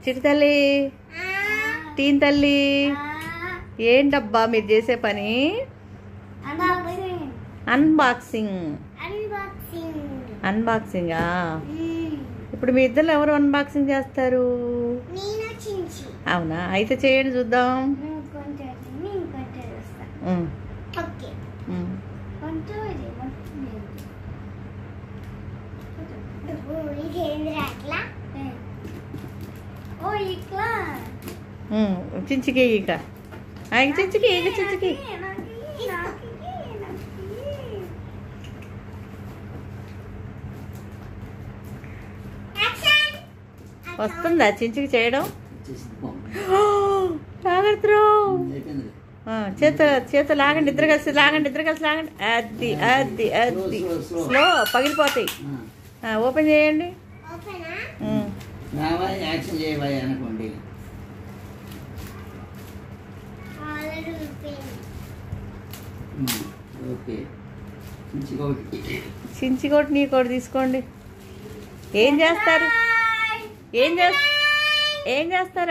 చిట్టి తల్లి, టీన్ తల్లి, ఏంటబ్బా మీరు చేసే పని? అన్బాక్సింగ్. అన్బాక్సింగా? ఇప్పుడు మీ ఇద్దరు ఎవరు అన్బాక్సింగ్ చేస్తారు? అవునా, అయితే చేయండి చూద్దాం. చించికి ఇక చించికి ఇక చించికి వస్తుందా చించికి చేయడం? చేత లాగండి, ఇద్దరు కలిసి లాగండి, లాగండి. అది అది అది స్లో, పగిలిపోతాయి. ఓపెన్ చేయండి. చించికోటి నీకోటి తీసుకోండి. ఏం చేస్తారు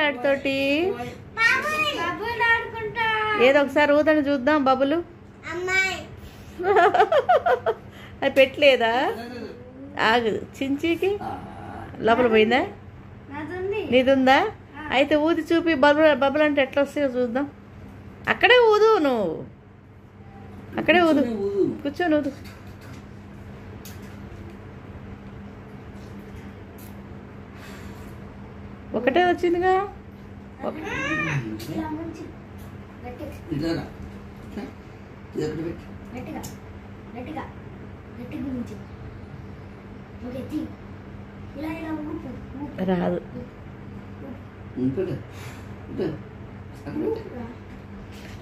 ఆడితోటి? ఏదో ఒకసారి ఊదని చూద్దాం. బబులు అది పెట్టలేదా? ఆగు, చించికి లోపల పోయిందా? నీదుందా? అయితే ఊది చూపి. బబులు అంటే ఎట్లా వస్తాయో చూద్దాం. అక్కడే ఊదు, నువ్వు అక్కడే ఊదు, కూర్చొని ఊదు. ఒకటే వచ్చిందిగా. రాదు.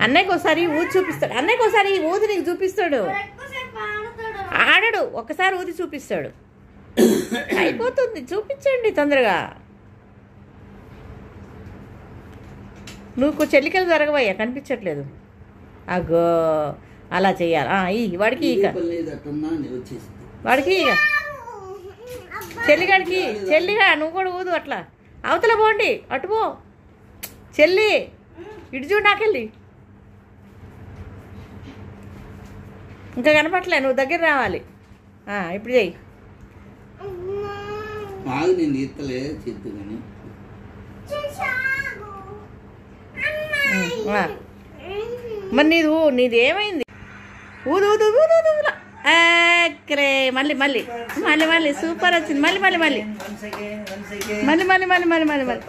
అన్నయ్యకి ఒకసారి ఊది చూపిస్తాడు. అన్నయ్యకి ఒకసారి ఊది నీకు చూపిస్తాడు. ఆడడు, ఒకసారి ఊది చూపిస్తాడు. అయిపోతుంది, చూపించండి తొందరగా. నువ్వు చెల్లికలు జరగవయ్యా, కనిపించట్లేదు. అగో అలా చెయ్యాలి. వాడికి ఇక చెల్లిగా నువ్వు కూడా ఊదు అట్లా. అవతల పోండి, అటు పో చెల్లి, ఇటు చూడు నాకెళ్ళి. ఇంకా కనపట్లే, నువ్వు దగ్గర రావాలి. ఇప్పుడు చెయ్యి. మరి నీది ఏమైంది? ఊదు ఊదు ఊదు ఊదు. మళ్ళీ మళ్ళీ మళ్ళీ మళ్ళీ సూపర్ వచ్చింది. మళ్ళీ మళ్ళీ మళ్ళీ మళ్ళీ మళ్ళీ మళ్ళీ మళ్ళీ మళ్ళీ మళ్ళీ